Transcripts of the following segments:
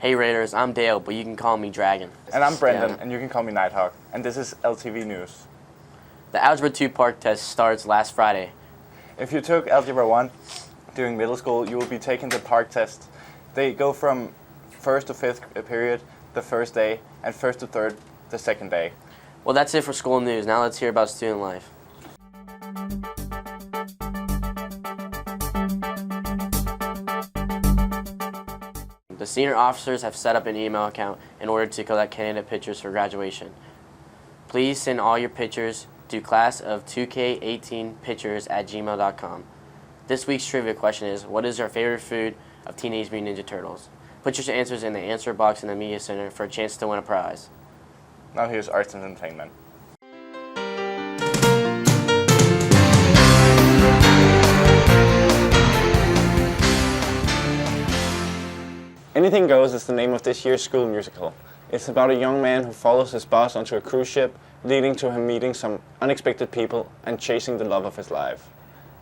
Hey Raiders, I'm Dale, but you can call me Dragon. And I'm Brendan, and you can call me Nighthawk. And this is LTV News. The Algebra 2 Park test starts last Friday. If you took Algebra 1 during middle school, you will be taking the Park test. They go from 1st to 5th period the first day, and 1st to 3rd the second day. Well, that's it for school news. Now let's hear about student life. The senior officers have set up an email account in order to collect candidate pictures for graduation. Please send all your pictures to class of2K18pictures@gmail.com. This week's trivia question is, what is your favorite food of Teenage Mutant Ninja Turtles? Put your answers in the answer box in the media center for a chance to win a prize. Now here's arts and entertainment. Anything Goes is the name of this year's school musical. It's about a young man who follows his boss onto a cruise ship, leading to him meeting some unexpected people and chasing the love of his life.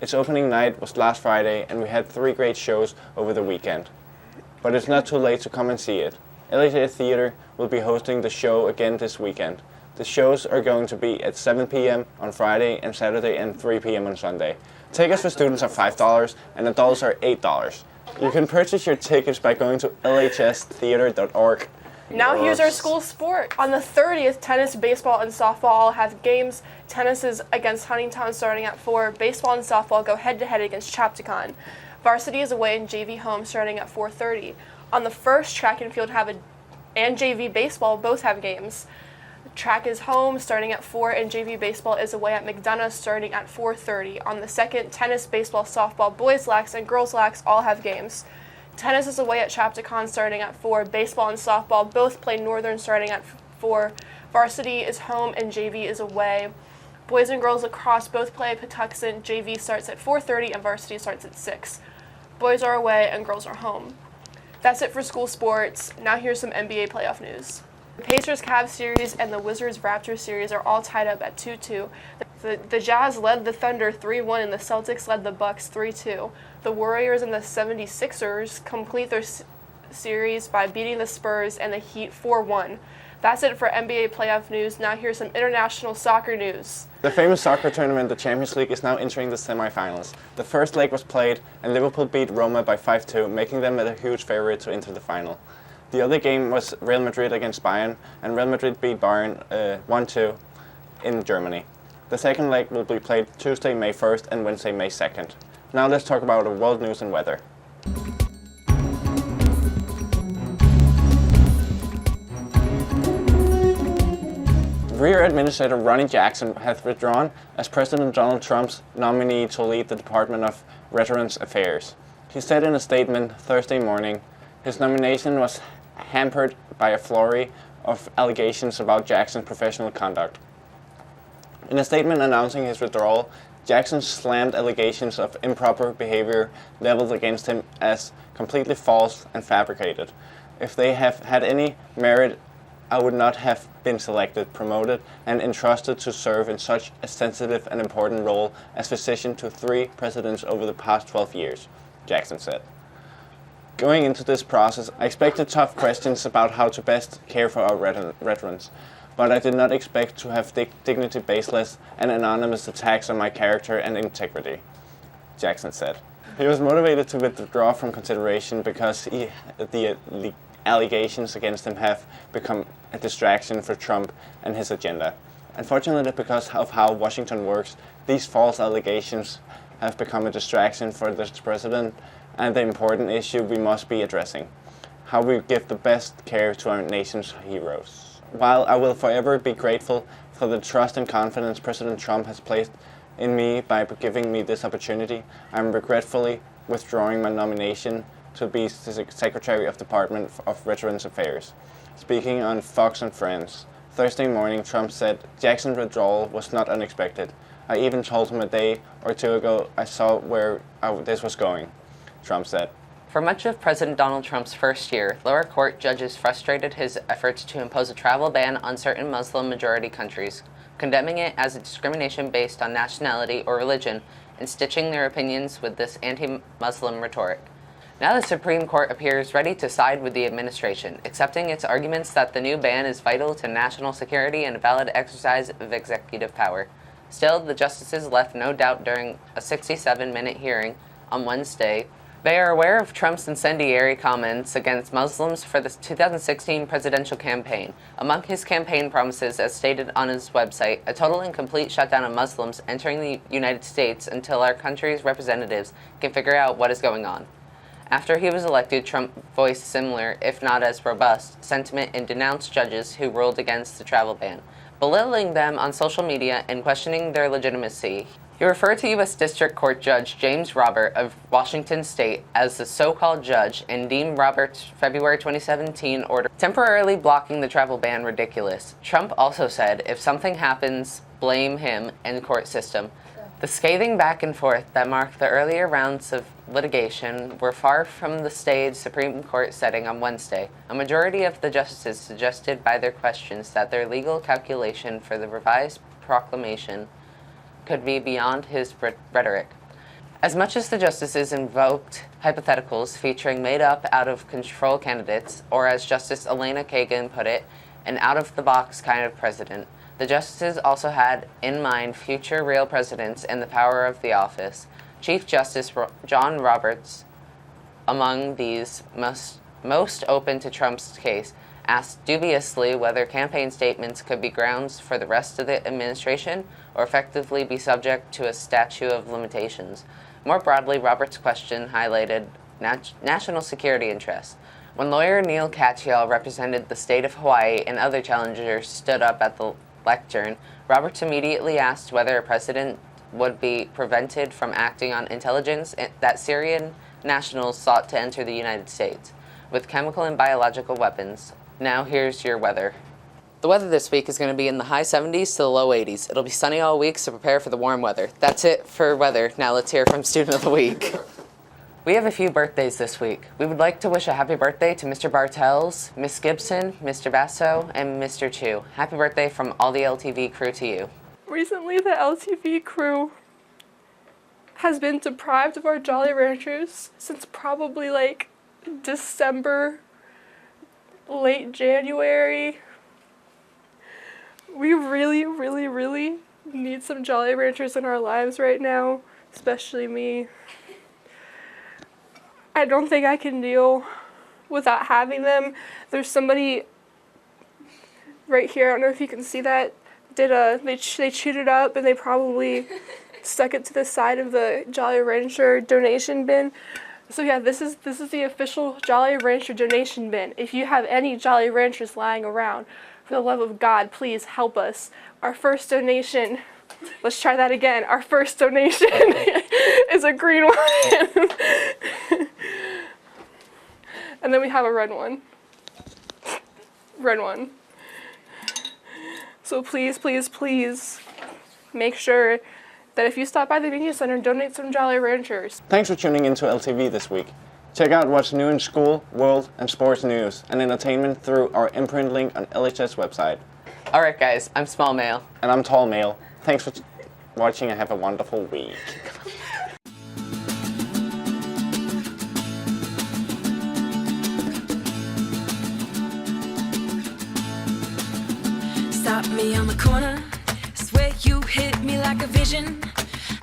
Its opening night was last Friday, and we had 3 great shows over the weekend. But it's not too late to come and see it. LHS Theatre will be hosting the show again this weekend. The shows are going to be at 7 p.m. on Friday and Saturday and 3 p.m. on Sunday. Tickets for students are $5 and adults are $8. You can purchase your tickets by going to lhstheater.org. Now here's our school sport. On the 30th, tennis, baseball, and softball all have games. Tennis is against Huntington starting at 4. Baseball and softball go head-to-head against Chapticon. Varsity is away and JV home starting at 4:30. On the 1st, track and field and JV baseball both have games. Track is home starting at 4 and JV baseball is away at McDonough starting at 4:30. On the 2nd, tennis, baseball, softball, boys lax, and girls lax all have games. Tennis is away at Chapticon starting at 4. Baseball and softball both play Northern starting at 4. Varsity is home and JV is away. Boys and girls lacrosse both play at Patuxent. JV starts at 4:30 and varsity starts at 6. Boys are away and girls are home. That's it for school sports. Now here's some NBA playoff news. The Pacers-Cavs series and the Wizards-Raptors series are all tied up at 2-2. The Jazz led the Thunder 3-1 and the Celtics led the Bucks 3-2. The Warriors and the 76ers complete their series by beating the Spurs and the Heat 4-1. That's it for NBA playoff news. Now here's some international soccer news. The famous soccer tournament, the Champions League, is now entering the semi-finals. The first leg was played and Liverpool beat Roma by 5-2, making them a huge favorite to enter the final. The other game was Real Madrid against Bayern, and Real Madrid beat Bayern 1-2 in Germany. The second leg will be played Tuesday, May 1st and Wednesday, May 2nd. Now let's talk about the world news and weather. Rear Administrator Ronnie Jackson has withdrawn as President Donald Trump's nominee to lead the Department of Veterans Affairs. He said in a statement Thursday morning, his nomination was hampered by a flurry of allegations about Jackson's professional conduct. In a statement announcing his withdrawal, Jackson slammed allegations of improper behavior leveled against him as completely false and fabricated. If they have had any merit, I would not have been selected, promoted, and entrusted to serve in such a sensitive and important role as physician to 3 presidents over the past 12 years, Jackson said. Going into this process, I expected tough questions about how to best care for our veterans, but I did not expect to have dignity-baseless and anonymous attacks on my character and integrity, Jackson said. He was motivated to withdraw from consideration because the allegations against him have become a distraction for Trump and his agenda. Unfortunately, because of how Washington works, these false allegations have become a distraction for the president and the important issue we must be addressing: how we give the best care to our nation's heroes. While I will forever be grateful for the trust and confidence President Trump has placed in me by giving me this opportunity, I am regretfully withdrawing my nomination to be Secretary of Department of Veterans Affairs. Speaking on Fox and Friends Thursday morning, Trump said Jackson's withdrawal was not unexpected. I even told him a day or two ago I saw where this was going, Trump said. For much of President Donald Trump's first year, lower court judges frustrated his efforts to impose a travel ban on certain Muslim-majority countries, condemning it as a discrimination based on nationality or religion and stitching their opinions with this anti-Muslim rhetoric. Now the Supreme Court appears ready to side with the administration, accepting its arguments that the new ban is vital to national security and a valid exercise of executive power. Still, the justices left no doubt during a 67-minute hearing on Wednesday. They are aware of Trump's incendiary comments against Muslims for the 2016 presidential campaign. Among his campaign promises, as stated on his website, a total and complete shutdown of Muslims entering the United States until our country's representatives can figure out what is going on. After he was elected, Trump voiced similar, if not as robust, sentiment and denounced judges who ruled against the travel ban, belittling them on social media and questioning their legitimacy. He referred to U.S. District Court Judge James Robert of Washington State as the so-called judge and deemed Robert's February 2017 order temporarily blocking the travel ban ridiculous. Trump also said, if something happens, blame him and court system. The scathing back and forth that marked the earlier rounds of litigation were far from the staid Supreme Court setting on Wednesday. A majority of the justices suggested by their questions that their legal calculation for the revised proclamation could be beyond his rhetoric. As much as the justices invoked hypotheticals featuring made-up, out-of-control candidates, or as Justice Elena Kagan put it, an out-of-the-box kind of president, the justices also had in mind future real presidents and the power of the office. Chief Justice John Roberts, among these most open to Trump's case, asked dubiously whether campaign statements could be grounds for the rest of the administration or effectively be subject to a statute of limitations. More broadly, Roberts' question highlighted national security interests. When lawyer Neil Katyal represented the state of Hawaii and other challengers stood up at the lectern, Roberts immediately asked whether a president would be prevented from acting on intelligence that Syrian nationals sought to enter the United States with chemical and biological weapons. Now here's your weather. The weather this week is going to be in the high 70s to the low 80s. It'll be sunny all week, so prepare for the warm weather. That's it for weather. Now let's hear from Student of the Week. We have a few birthdays this week. We would like to wish a happy birthday to Mr. Bartels, Miss Gibson, Mr. Basso, and Mr. Chu. Happy birthday from all the LTV crew to you. Recently, the LTV crew has been deprived of our Jolly Ranchers since probably like December, late January. We really need some Jolly Ranchers in our lives right now, especially me. I don't think I can deal without having them. There's somebody right here, I don't know if you can see that, they chewed it up and they probably stuck it to the side of the Jolly Rancher donation bin. So yeah, this is the official Jolly Rancher donation bin. If you have any Jolly Ranchers lying around, for the love of God, please help us. Our first donation, let's try that again. Our first donation is a green one. And then we have a red one. Red one. So please make sure that if you stop by the media center, donate some Jolly Ranchers. Thanks for tuning into LTV this week. Check out what's new in school, world, and sports news and entertainment through our imprint link on LHS website. Alright guys, I'm Small Male. And I'm Tall Male. Thanks for watching and have a wonderful week. Stop me on the corner, swear you hit me like a vision.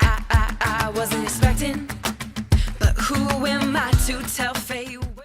I wasn't expecting, but who am I to tell fate?